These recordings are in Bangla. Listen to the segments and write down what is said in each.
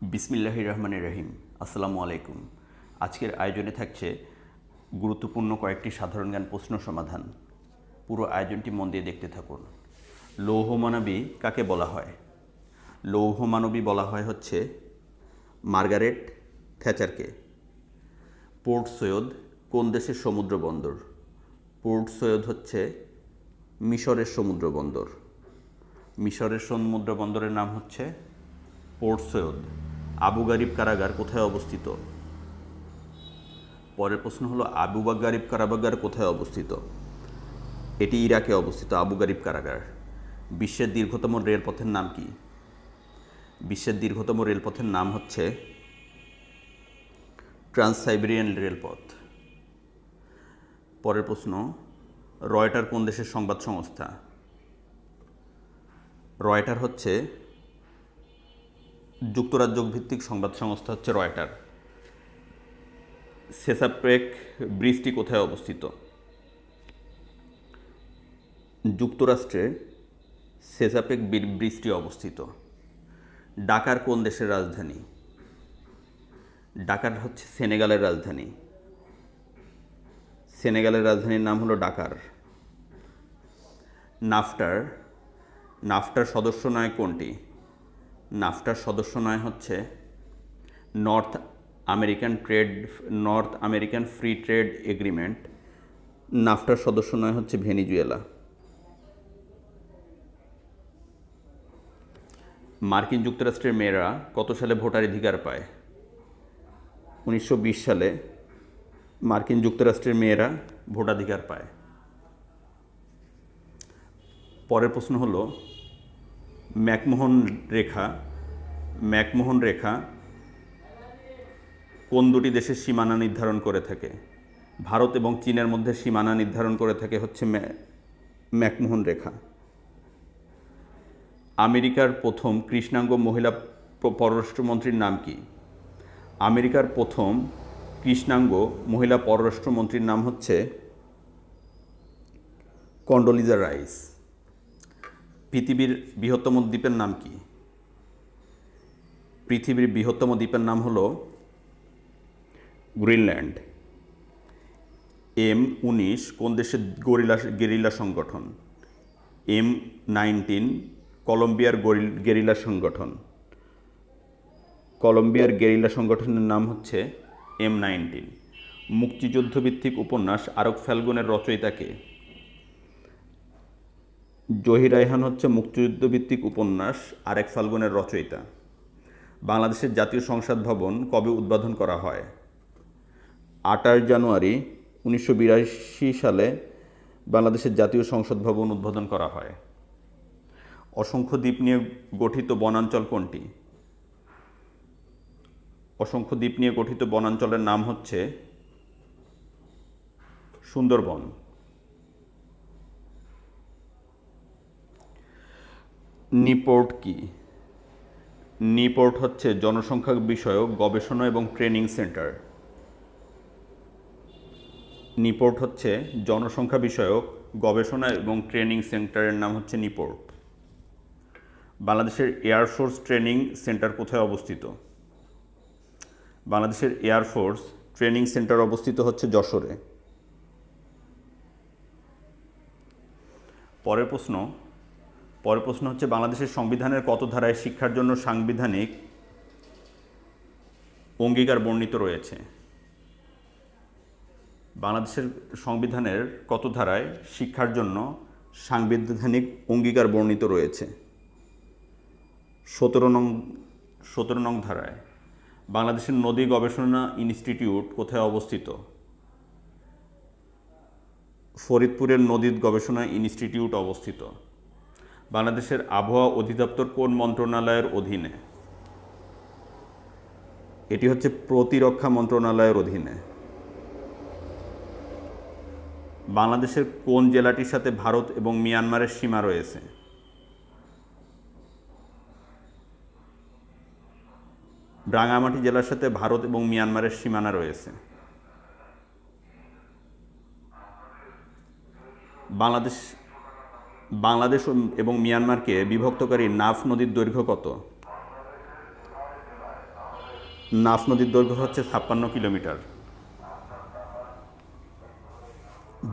বিসমিল্লাহির রহমানির রহিম। আসসালামু আলাইকুম। আজকের আয়োজনে থাকছে গুরুত্বপূর্ণ কয়েকটি সাধারণ জ্ঞান প্রশ্ন সমাধান। পুরো আয়োজনটি মন দিয়ে দেখতে থাকুন। লৌহমানবী কাকে বলা হয়? লৌহমানবী বলা হয় হচ্ছে মার্গারেট থ্যাচারকে। পোর্ট সৈয়দ কোন দেশের সমুদ্র বন্দর? পোর্ট সৈয়দ হচ্ছে মিশরের সমুদ্র বন্দর। মিশরের সমুদ্র বন্দরের নাম হচ্ছে পোর্ট সৈয়দ। আবু গারিব কারাগার কোথায় অবস্থিত? পরের প্রশ্ন হলো আবু গারিব কারাগার কোথায় অবস্থিত? এটি ইরাকে অবস্থিত আবু গারিব কারাগার। বিশ্বের দীর্ঘতম রেলপথের নাম কি? বিশ্বের দীর্ঘতম রেলপথের নাম হচ্ছে ট্রান্স সাইবেরিয়ান রেলপথ। পরের প্রশ্ন, রয়টার কোন দেশের সংবাদ সংস্থা? রয়টার হচ্ছে যুক্তরাজ্য ভিত্তিক সংবাদ সংস্থা হচ্ছে রয়টার। চেসাপেক ব্রিজটি কোথায় অবস্থিত? যুক্তরাষ্ট্রে চেসাপেক ব্রিজটি অবস্থিত। ডাকার কোন দেশের রাজধানী? ডাকার হচ্ছে সেনেগালের রাজধানী। সেনেগালের রাজধানীর নাম হলো ডাকার। নাফটার সদস্য নয় কোনটি? নাফটার সদস্য নয় হচ্ছে North American free trade agreement. নাফটার সদস্য নয় হচ্ছে ভেনিজুয়েলা। মার্কিন যুক্তরাষ্ট্রের মেয়েরা কত সালে ভোটাধিকার পায়? 1920 সালে মার্কিন যুক্তরাষ্ট্রের মেয়েরা ভোটাধিকার পায়। পরের প্রশ্ন হলো ম্যাকমোহন রেখা কোন দুটি দেশের সীমানা নির্ধারণ করে থাকে? ভারত এবং চীনের মধ্যে সীমানা নির্ধারণ করে থাকে হচ্ছে ম্যাকমোহন রেখা। আমেরিকার প্রথম কৃষ্ণাঙ্গ মহিলা পররাষ্ট্রমন্ত্রীর নাম কি? আমেরিকার প্রথম কৃষ্ণাঙ্গ মহিলা পররাষ্ট্রমন্ত্রীর নাম হচ্ছে কন্ডোলিজা রাইস। পৃথিবীর বৃহত্তম দ্বীপের নাম কি? পৃথিবীর বৃহত্তম দ্বীপের নাম হলো গ্রিনল্যান্ড। M19 কোন দেশের গেরিলা সংগঠন? M19 কলম্বিয়ার গেরিলা সংগঠন। কলম্বিয়ার গেরিলা সংগঠনের নাম হচ্ছে M19। মুক্তিযুদ্ধভিত্তিক উপন্যাস আরক ফ্যালগুনের রচয়িতা কে? জহির রায়হান হচ্ছে মুক্তিযুদ্ধভিত্তিক উপন্যাস আরেক ফাল্গুনের রচয়িতা। বাংলাদেশের জাতীয় সংসদ ভবন কবে উদ্বোধন করা হয়? 28 জানুয়ারি 1982 সালে বাংলাদেশের জাতীয় সংসদ ভবন উদ্বোধন করা হয়। অসংখ্য দ্বীপ নিয়ে গঠিত বনাঞ্চল কোনটি? অসংখ্য দ্বীপ নিয়ে গঠিত বনাঞ্চলের নাম হচ্ছে সুন্দরবন। নিপোর্ট কি? নিপোর্ট হচ্ছে জনসংখ্যা বিষয়ক গবেষণা এবং ট্রেনিং সেন্টার। নিপোর্ট হচ্ছে জনসংখ্যা বিষয়ক গবেষণা এবং ট্রেনিং সেন্টারের নাম হচ্ছে নিপোর্ট। বাংলাদেশের এয়ারফোর্স ট্রেনিং সেন্টার কোথায় অবস্থিত? বাংলাদেশের এয়ারফোর্স ট্রেনিং সেন্টার অবস্থিত হচ্ছে যশোরে। পরের প্রশ্ন হচ্ছে বাংলাদেশের সংবিধানের কত ধারায় শিক্ষার জন্য সাংবিধানিক অঙ্গীকার বর্ণিত রয়েছে? বাংলাদেশের সংবিধানের কত ধারায় শিক্ষার জন্য সাংবিধানিক অঙ্গীকার বর্ণিত রয়েছে? 17 নং ধারায়। বাংলাদেশের নদী গবেষণা ইনস্টিটিউট কোথায় অবস্থিত? ফরিদপুরের নদী গবেষণা ইনস্টিটিউট অবস্থিত। বাংলাদেশের আবহাওয়া অধিদপ্তর কোন মন্ত্রণালয়ের অধীনে? এটি হচ্ছে প্রতিরক্ষা মন্ত্রণালয়ের অধীনে। বাংলাদেশের কোন জেলাটির সাথে ভারত এবং মিয়ানমারের সীমা রয়েছে? রাঙ্গামাটি জেলার সাথে ভারত এবং মিয়ানমারের সীমানা রয়েছে। বাংলাদেশ এবং মিয়ানমারকে বিভক্তকারী নাফ নদীর দৈর্ঘ্য কত? নাফ নদীর দৈর্ঘ্য হচ্ছে 56 kilometre.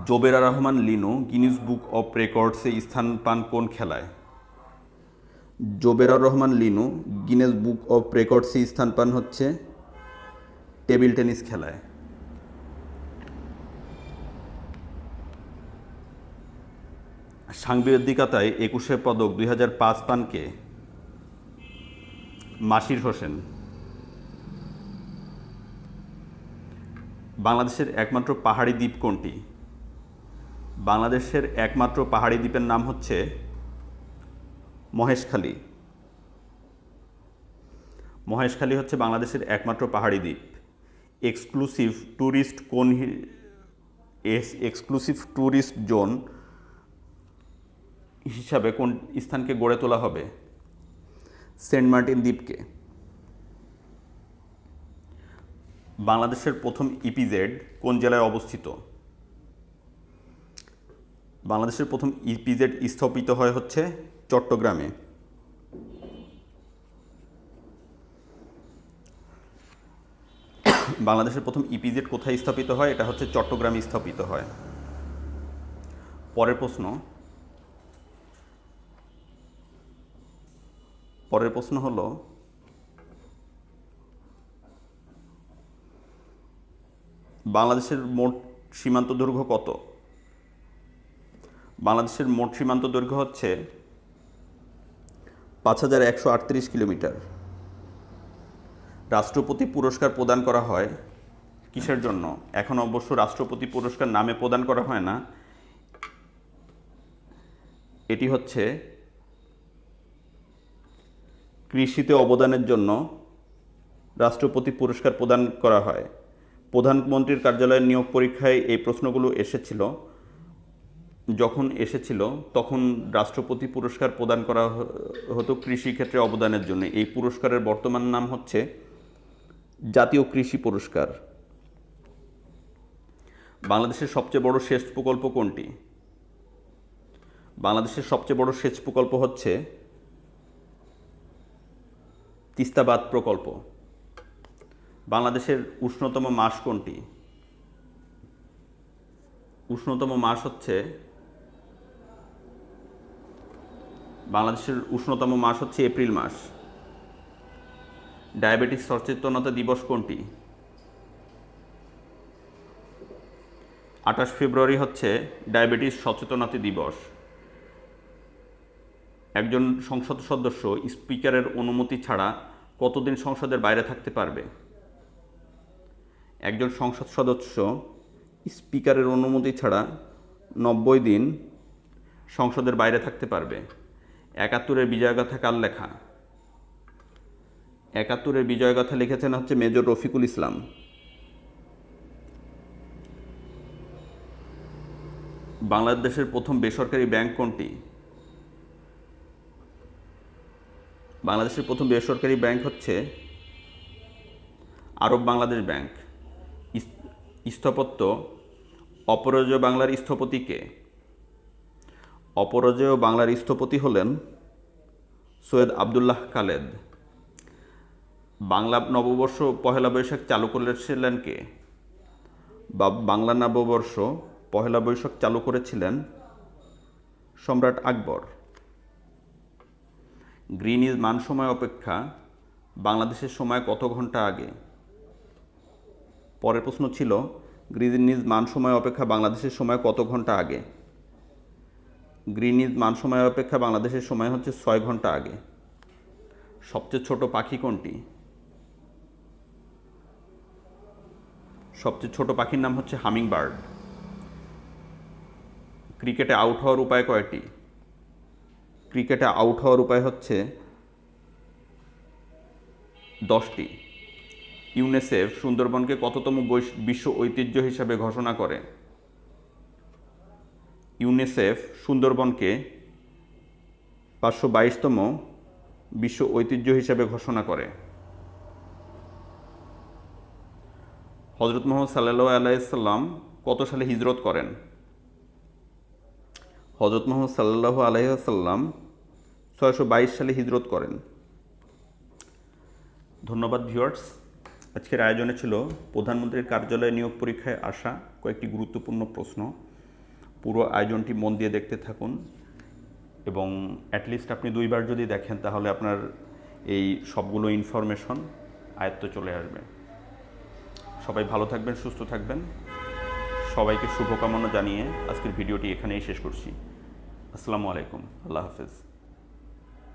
Zobera Rahman Linu Guinness book of রেকর্ডসে স্থান পান কোন খেলায়? Zobera Rahman Linu Guinness book of রেকর্ডসে স্থান পান হচ্ছে টেবিল টেনিস খেলায়। সাংবাদিকতায় 21 পদক 2005 পান কে? মাসির হোসেন। বাংলাদেশের একমাত্র পাহাড়ি দ্বীপ কোনটি? বাংলাদেশের একমাত্র পাহাড়ি দ্বীপের নাম হচ্ছে মহেশখালী। মহেশখালী হচ্ছে বাংলাদেশের একমাত্র পাহাড়ি দ্বীপ। এক্সক্লুসিভ ট্যুরিস্ট জোন হিসাবে কোন স্থানকে গড়ে তোলা হবে? সেন্ট মার্টিন দ্বীপকে। বাংলাদেশের প্রথম ইপিজেড কোন জেলায় অবস্থিত? বাংলাদেশের প্রথম ইপিজেড স্থাপিত হয় হচ্ছে চট্টগ্রামে। বাংলাদেশের প্রথম ইপিজেড কোথায় স্থাপিত হয়? এটা হচ্ছে চট্টগ্রামে স্থাপিত হয়। পরের প্রশ্ন হলো বাংলাদেশের মোট সীমান্ত দৈর্ঘ্য কত? বাংলাদেশের মোট সীমান্ত দৈর্ঘ্য হচ্ছে 5138 কিলোমিটার। রাষ্ট্রপতি পুরস্কার প্রদান করা হয় কিসের জন্য? এখন অবশ্য রাষ্ট্রপতি পুরস্কার নামে প্রদান করা হয় না, এটি হচ্ছে কৃষিতে অবদানের জন্য রাষ্ট্রপতি পুরস্কার প্রদান করা হয়। প্রধানমন্ত্রীর কার্যালয়ের নিয়োগ পরীক্ষায় এই প্রশ্নগুলো এসেছিল। যখন এসেছিল তখন রাষ্ট্রপতি পুরস্কার প্রদান করা হতো কৃষিক্ষেত্রে অবদানের জন্য। এই পুরস্কারের বর্তমান নাম হচ্ছে জাতীয় কৃষি পুরস্কার। বাংলাদেশের সবচেয়ে বড় সেচ প্রকল্প কোনটি? বাংলাদেশের সবচেয়ে বড় সেচ প্রকল্প হচ্ছে তিস্তা বাঁধ প্রকল্প। বাংলাদেশের উষ্ণতম মাস কোনটি? উষ্ণতম মাস হচ্ছে বাংলাদেশের উষ্ণতম মাস হচ্ছে এপ্রিল মাস। ডায়াবেটিস সচেতনতা দিবস কোনটি? 28 ফেব্রুয়ারি হচ্ছে ডায়াবেটিস সচেতনতা দিবস। একজন সংসদ সদস্য স্পিকারের অনুমতি ছাড়া কতদিন সংসদের বাইরে থাকতে পারবে? একজন সংসদ সদস্য স্পিকারের অনুমতি ছাড়া 90 দিন সংসদের বাইরে থাকতে পারবে। 71-এর বিজয়গাথা কার লেখা? 71-এর বিজয়গাথা লিখেছেন হচ্ছে মেজর রফিকুল ইসলাম। বাংলাদেশের প্রথম বেসরকারি ব্যাংক কোনটি? বাংলাদেশের প্রথম বেসরকারি ব্যাংক হচ্ছে আরব বাংলাদেশ ব্যাংক। স্থাপত্য অপরাজেয় বাংলার স্থপতি কে? অপরাজেয় বাংলার স্থপতি হলেন সৈয়দ আবদুল্লাহ খালেদ। বাংলা নববর্ষ পহেলা বৈশাখ চালু করেছিলেন কে? বাংলা নববর্ষ পহেলা বৈশাখ চালু করেছিলেন সম্রাট আকবর। গ্রিনিজ মান সময় অপেক্ষা বাংলাদেশের সময় কত ঘন্টা আগে? পরের প্রশ্ন ছিল গ্রিনিজ মান সময় অপেক্ষা বাংলাদেশের সময় কত ঘন্টা আগে? গ্রিনিজ মান সময় অপেক্ষা বাংলাদেশের সময় হচ্ছে 6 ঘন্টা আগে। সবচেয়ে ছোট পাখি কোনটি? সবচেয়ে ছোট পাখির নাম হচ্ছে হামিং বার্ড। ক্রিকেটে আউট হওয়ার উপায় কয়টি? ক্রিকেটে আউট হওয়ার উপায় হচ্ছে 10টি। ইউনিসেফ সুন্দরবনকে কততম বিশ্ব ঐতিহ্য হিসাবে ঘোষণা করে? ইউনিসেফ সুন্দরবনকে 522তম বিশ্ব ঐতিহ্য হিসাবে ঘোষণা করে। হযরত মুহাম্মদ সাল্লাল্লাহু আলাইহি সাল্লাম কত সালে হিজরত করেন? হযরত মুহাম্মদ সাল্লাল্লাহু আলাইহি সাল্লাম 622 সালে হিজরত করেন। ধন্যবাদ ভিউয়ার্স। আজকের আয়োজনে ছিল প্রধানমন্ত্রীর কার্যালয়ে নিয়োগ পরীক্ষায় আসা কয়েকটি গুরুত্বপূর্ণ প্রশ্ন। পুরো আয়োজনটি মন দিয়ে দেখতে থাকুন এবং অ্যাটলিস্ট আপনি 2বার যদি দেখেন তাহলে আপনার এই সবগুলো ইনফরমেশন আয়ত্ত চলে আসবে। সবাই ভালো থাকবেন, সুস্থ থাকবেন। সবাইকে শুভকামনা জানিয়ে আজকের ভিডিওটি এখানেই শেষ করছি। আসসালামু আলাইকুম, আল্লাহ হাফেজ।